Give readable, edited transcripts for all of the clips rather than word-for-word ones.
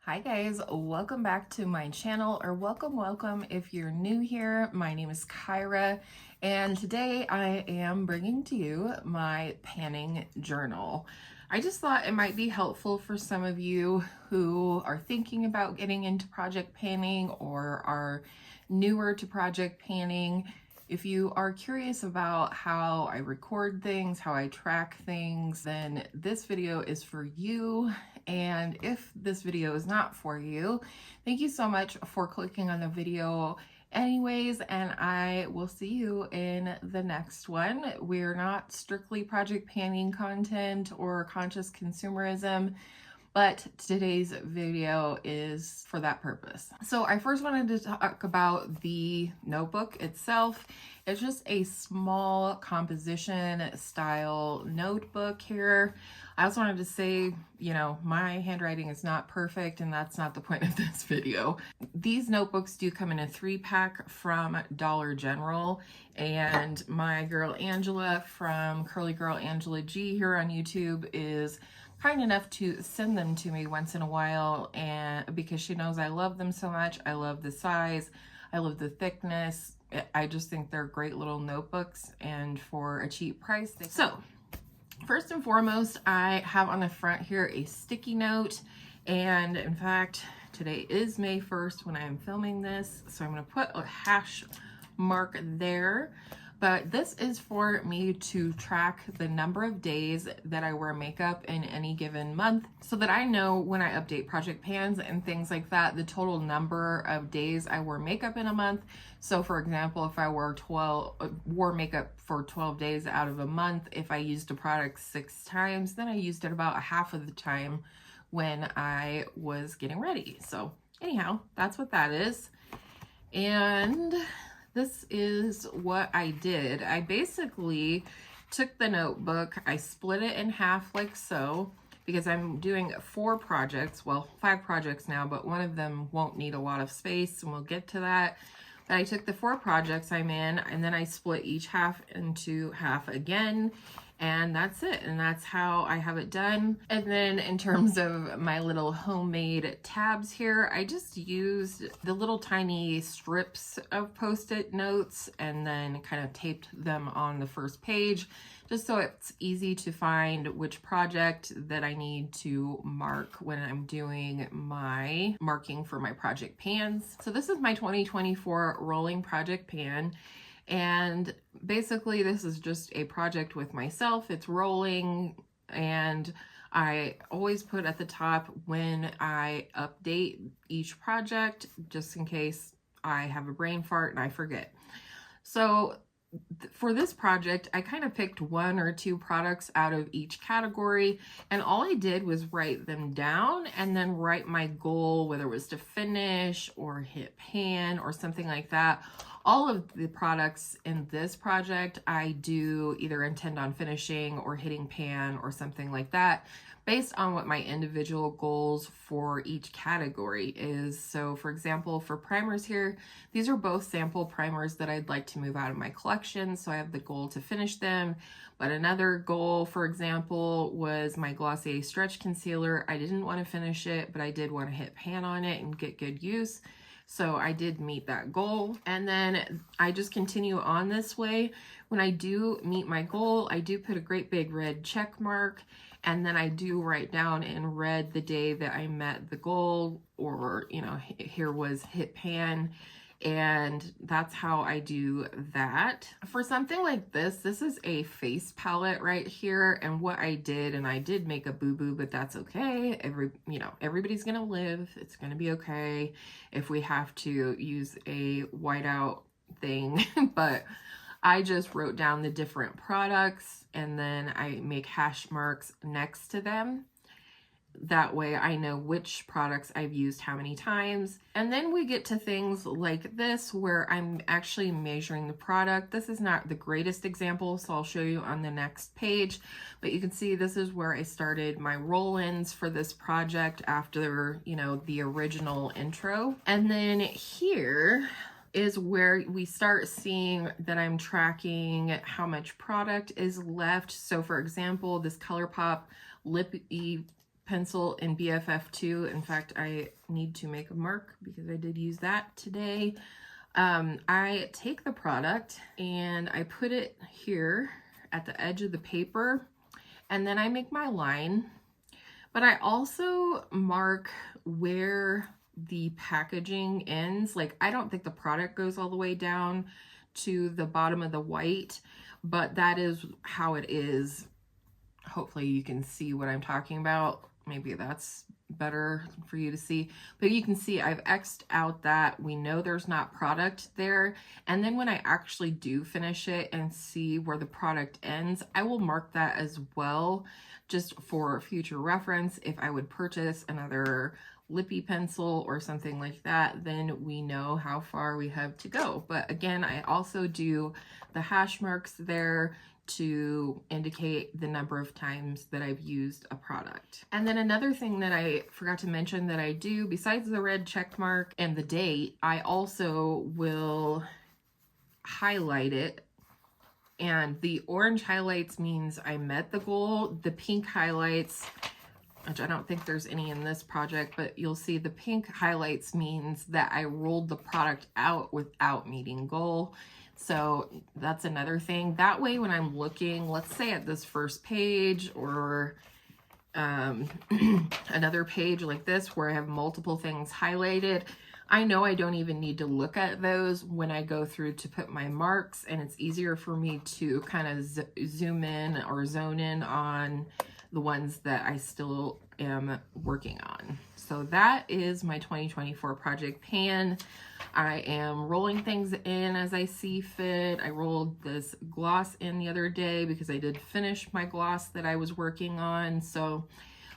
Hi guys, welcome back to my channel, or welcome if you're new here. My name is Kyra and today I am bringing to you my panning journal. I just thought it might be helpful for some of you who are thinking about getting into project panning or are newer to project panning. If you are curious about how I record things, how I track things, then this video is for you. And if this video is not for you, thank you so much for clicking on the video anyways, and I will see you in the next one. We're not strictly project panning content or conscious consumerism, but today's video is for that purpose. So I first wanted to talk about the notebook itself. It's just a small composition style notebook here. I also wanted to say, my handwriting is not perfect, and that's not the point of this video. These notebooks do come in a 3-pack from Dollar General, and my girl Angela from Curly Girl Angela G here on YouTube is kind enough to send them to me once in a while, and because she knows I love them so much. I love the size, I love the thickness. I just think they're great little notebooks, and for a cheap price. So first and foremost, I have on the front here a sticky note, and in fact today is May 1st when I am filming this, so I'm going to put a hash mark there. But this is for me to track the number of days that I wear makeup in any given month, so that I know when I update project pans and things like that, the total number of days I wear makeup in a month. So for example, if I wore makeup for 12 days out of a month, if I used a product 6 times, then I used it about half of the time when I was getting ready. So anyhow, that's what that is. And this is what I did. I basically took the notebook, I split it in half like so, because I'm doing 4 projects, well, 5 projects now, but one of them won't need a lot of space, and we'll get to that. But I took the 4 projects I'm in, and then I split each half into half again, and that's it. And that's how I have it done. And then in terms of my little homemade tabs here, I just used the little tiny strips of Post-it notes and then kind of taped them on the first page, just so it's easy to find which project that I need to mark when I'm doing my marking for my project pans. So this is my 2024 rolling project pan. And basically this is just a project with myself. It's rolling, and I always put at the top when I update each project, just in case I have a brain fart and I forget. So for this project, I kind of picked 1 or 2 products out of each category, and all I did was write them down and then write my goal, whether it was to finish or hit pan or something like that. All of the products in this project, I do either intend on finishing or hitting pan or something like that, based on what my individual goals for each category is. So for example, for primers here, these are both sample primers that I'd like to move out of my collection, so I have the goal to finish them. But another goal, for example, was my Glossier Stretch Concealer. I didn't want to finish it, but I did want to hit pan on it and get good use. So I did meet that goal. And then I just continue on this way. When I do meet my goal, I do put a great big red check mark, and then I do write down in red the day that I met the goal, or, here was hit pan. And that's how I do that. For something like this is a face palette right here, and what I did, and I did make a boo-boo, but that's okay. Everybody's gonna live. It's gonna be okay if we have to use a whiteout thing, but I just wrote down the different products, and then I make hash marks next to them. That way I know which products I've used how many times. And then we get to things like this, where I'm actually measuring the product. This is not the greatest example, so I'll show you on the next page. But you can see this is where I started my roll-ins for this project after, the original intro. And then here is where we start seeing that I'm tracking how much product is left. So for example, this ColourPop Lippy pencil in BFF2. In fact, I need to make a mark because I did use that today. I take the product and I put it here at the edge of the paper, and then I make my line, but I also mark where the packaging ends. Like, I don't think the product goes all the way down to the bottom of the white, but that is how it is. Hopefully you can see what I'm talking about. Maybe that's better for you to see, but you can see I've X'd out that we know there's not product there. And then when I actually do finish it and see where the product ends, I will mark that as well, just for future reference. If I would purchase another lippy pencil or something like that, then we know how far we have to go. But again, I also do the hash marks there to indicate the number of times that I've used a product. And then another thing that I forgot to mention that I do, besides the red check mark and the date, I also will highlight it. And the orange highlights means I met the goal. The pink highlights, which I don't think there's any in this project, but you'll see the pink highlights means that I rolled the product out without meeting goal. So that's another thing. That way, when I'm looking, let's say at this first page or another page like this where I have multiple things highlighted, I know I don't even need to look at those when I go through to put my marks, and it's easier for me to kind of zoom in or zone in on the ones that I still am working on. So that is my 2024 project pan. I am rolling things in as I see fit. I rolled this gloss in the other day because I did finish my gloss that I was working on. So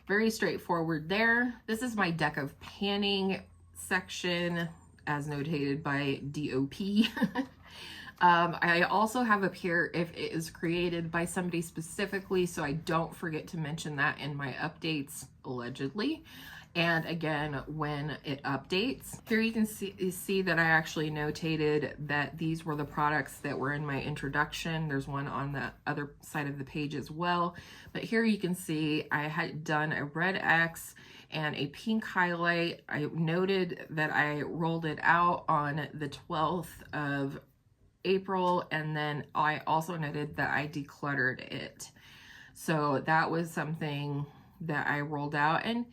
very straightforward there. This is my deck of panning section as notated by DOP. I also have up here if it is created by somebody specifically, so I don't forget to mention that in my updates, allegedly. And again, when it updates, here you can see that I actually notated that these were the products that were in my introduction. There's one on the other side of the page as well. But here you can see I had done a red X and a pink highlight. I noted that I rolled it out on the 12th of April, and then I also noted that I decluttered it. So that was something that I rolled out, and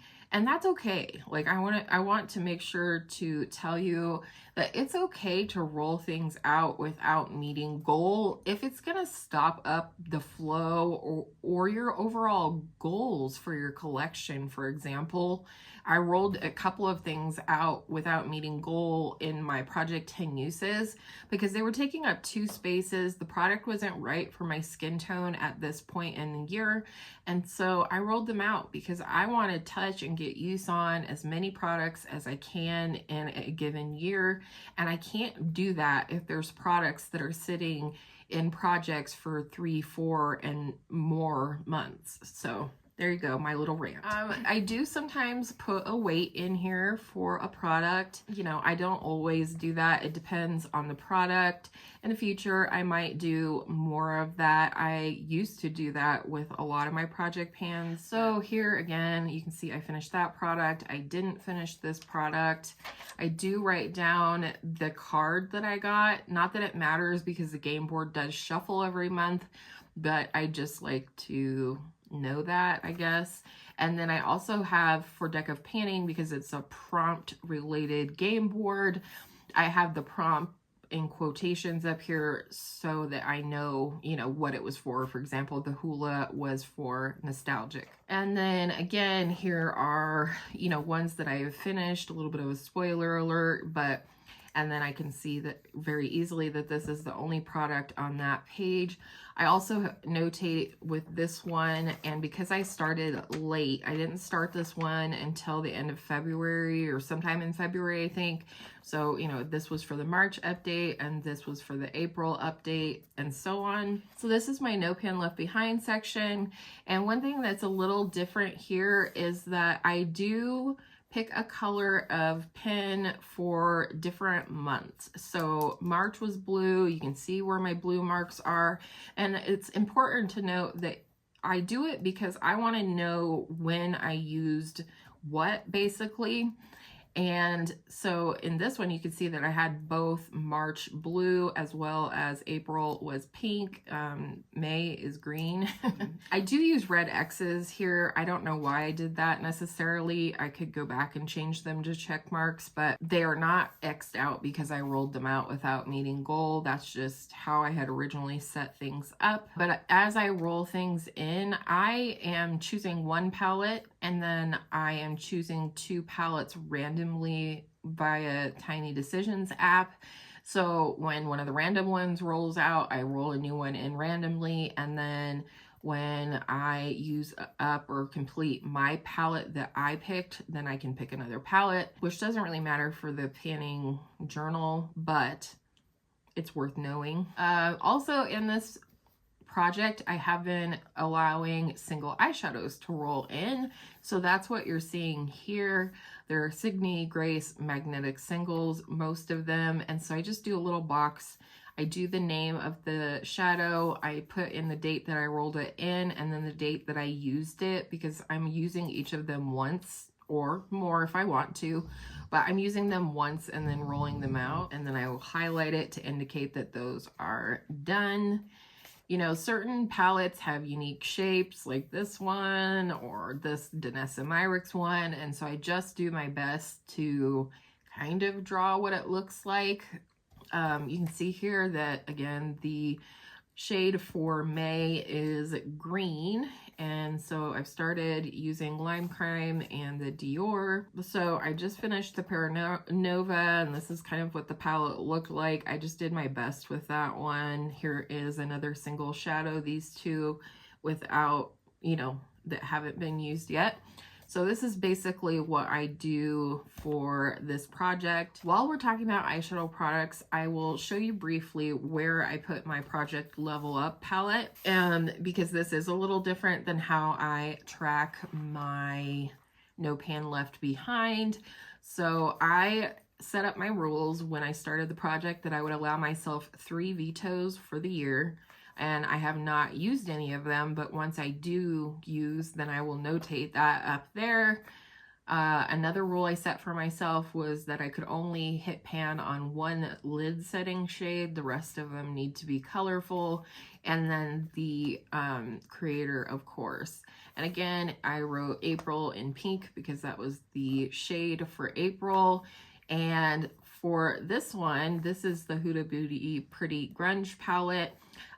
that's okay. Like, I want to make sure to tell you that it's okay to roll things out without meeting goal if it's gonna stop up the flow or your overall goals for your collection. For example, I rolled a couple of things out without meeting goal in my project 10 uses because they were taking up 2 spaces. The product wasn't right for my skin tone at this point in the year. And so I rolled them out because I want to touch and get use on as many products as I can in a given year. And I can't do that if there's products that are sitting in projects for 3, 4, and more months. So there you go, my little rant. I do sometimes put a weight in here for a product. You know, I don't always do that. It depends on the product. In the future, I might do more of that. I used to do that with a lot of my project pans. So here again, you can see I finished that product. I didn't finish this product. I do write down the card that I got. Not that it matters because the game board does shuffle every month, but I just like to know that, I guess. And then I also have for deck of panning, because it's a prompt related game board, I have the prompt in quotations up here so that I know, you know, what it was for. For example, the hula was for nostalgic. And then again, here are, you know, ones that I have finished, a little bit of a spoiler alert, but and then I can see that very easily that this is the only product on that page. I also notate with this one, and because I started late, I didn't start this one until the end of February or sometime in February, I think. So, you know, this was for the March update and this was for the April update and so on. So this is my No Pen Left Behind section. And one thing that's a little different here is that I do pick a color of pen for different months. So March was blue. You can see where my blue marks are. And it's important to note that I do it because I want to know when I used what, basically. And so in this one, you can see that I had both March blue as well as April was pink. May is green. I do use red X's here. I don't know why I did that necessarily. I could go back and change them to check marks, but they are not X'd out because I rolled them out without meeting goal. That's just how I had originally set things up. But as I roll things in, I am choosing one palette, and then I am choosing 2 palettes randomly via Tiny Decisions app. So when one of the random ones rolls out, I roll a new one in randomly, and then when I use up or complete my palette that I picked, then I can pick another palette, which doesn't really matter for the panning journal, but it's worth knowing. Also in this project, I have been allowing single eyeshadows to roll in. So that's what you're seeing here. They're Signy Grace magnetic singles, most of them. And so I just do a little box. I do the name of the shadow. I put in the date that I rolled it in, and then the date that I used it, because I'm using each of them once or more if I want to, but I'm using them once and then rolling them out. And then I will highlight it to indicate that those are done. You know, certain palettes have unique shapes like this one or this Danessa Myricks one. And so I just do my best to kind of draw what it looks like. You can see here that, again, the shade for May is green. And so I've started using Lime Crime and the Dior. So I just finished the Paranova, and this is kind of what the palette looked like. I just did my best with that one. Here is another single shadow, these two without, you know, that haven't been used yet. So this is basically what I do for this project. While we're talking about eyeshadow products, I will show you briefly where I put my Project Level Up palette, because this is a little different than how I track my No Pan Left Behind. So I set up my rules when I started the project that I would allow myself 3 vetoes for the year. And I have not used any of them, but once I do use, then I will notate that up there. Another rule I set for myself was that I could only hit pan on 1 lid setting shade. The rest of them need to be colorful. And then the creator, of course. And again, I wrote April in pink because that was the shade for April. And for this one, this is the Huda Beauty Pretty Grunge palette.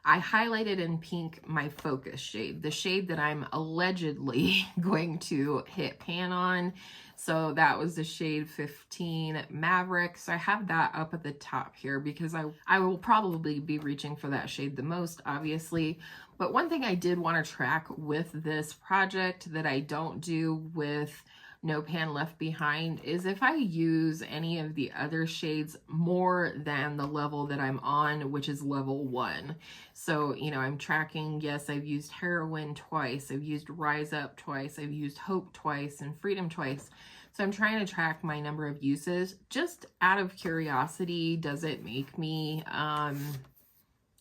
I highlighted in pink my focus shade, the shade that I'm allegedly going to hit pan on. So that was the shade 15 Maverick. So I have that up at the top here because I will probably be reaching for that shade the most, obviously. But one thing I did want to track with this project that I don't do with No Pan Left Behind is if I use any of the other shades more than the level that I'm on, which is level 1. So, you know, I'm tracking, yes, I've used Heroine twice, I've used Rise Up twice, I've used Hope twice, and Freedom twice. So I'm trying to track my number of uses just out of curiosity. Does it make me,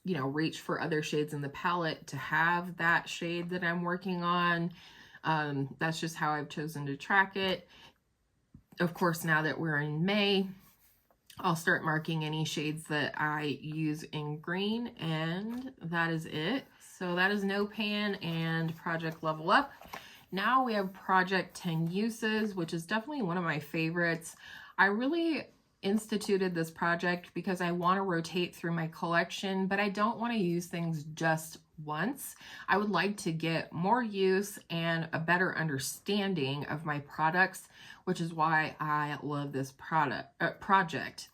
you know, reach for other shades in the palette to have that shade that I'm working on? That's just how I've chosen to track it. Of course, now that we're in May, I'll start marking any shades that I use in green, and that is it. So that is No Pan and Project Level Up. Now we have Project 10 Uses, which is definitely one of my favorites. I really instituted this project because I want to rotate through my collection, but I don't want to use things just once. I would like to get more use and a better understanding of my products, which is why I love this project.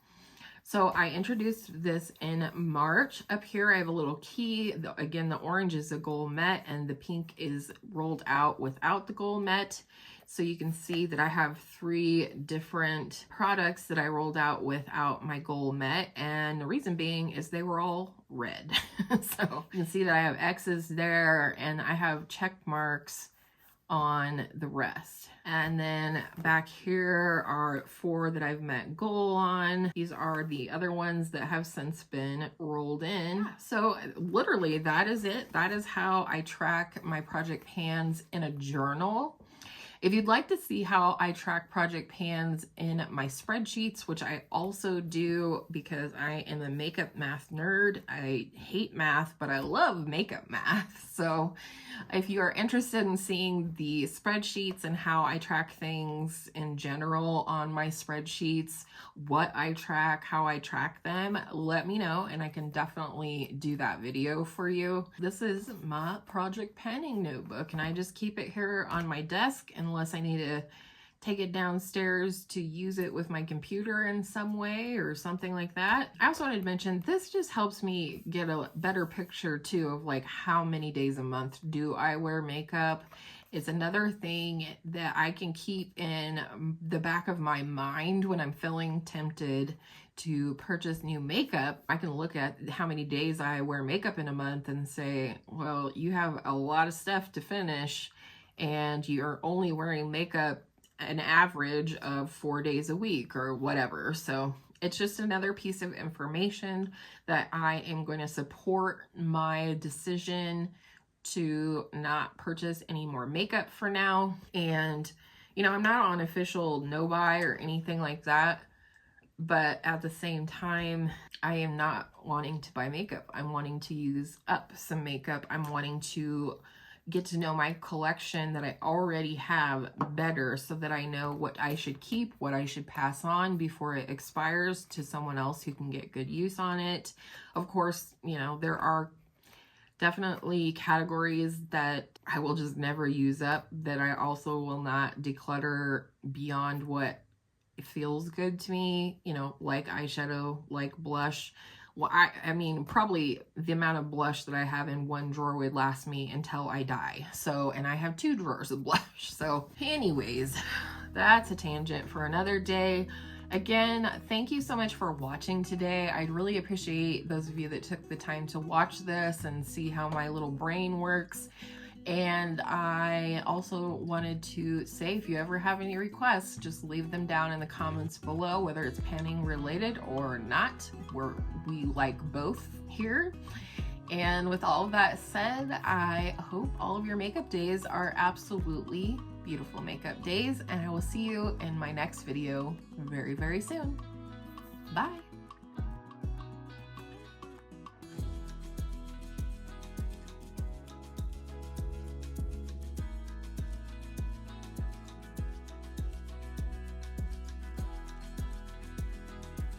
So I introduced this in March. Up here I have a little key. Again, the orange is a gold met and the pink is rolled out without the gold met. So you can see that I have 3 different products that I rolled out without my gold met, and the reason being is they were all red. So you can see that I have X's there and I have check marks on the rest. And then back here are 4 that I've met goal on. These are the other ones that have since been rolled in. So literally that is it. That is how I track my project pans in a journal. If you'd like to see how I track project pans in my spreadsheets, which I also do because I am a makeup math nerd. I hate math, but I love makeup math. So if you are interested in seeing the spreadsheets and how I track things in general on my spreadsheets, what I track, how I track them, let me know and I can definitely do that video for you. This is my project panning notebook and I just keep it here on my desk unless I need to take it downstairs to use it with my computer in some way or something like that. I also wanted to mention this just helps me get a better picture too of like how many days a month do I wear makeup. It's another thing that I can keep in the back of my mind when I'm feeling tempted to purchase new makeup. I can look at how many days I wear makeup in a month and say, well, you have a lot of stuff to finish and you're only wearing makeup an average of 4 days a week or whatever. So it's just another piece of information that I am going to support my decision to not purchase any more makeup for now. And, you know, I'm not on official no buy or anything like that, but at the same time, I am not wanting to buy makeup. I'm wanting to use up some makeup. I'm wanting to get to know my collection that I already have better so that I know what I should keep, what I should pass on before it expires to someone else who can get good use on it. Of course, you know, there are definitely categories that I will just never use up, that I also will not declutter beyond what feels good to me, you know, like eyeshadow, like blush. Well, I mean, probably the amount of blush that I have in one drawer would last me until I die. So, and I have 2 drawers of blush. So anyways, that's a tangent for another day. Again, thank you so much for watching today. I'd really appreciate those of you that took the time to watch this and see how my little brain works. And I also wanted to say, if you ever have any requests, just leave them down in the comments below, whether it's panning related or not. We like both here. And with all of that said, I hope all of your makeup days are absolutely beautiful makeup days, and I will see you in my next video very, very soon. Bye.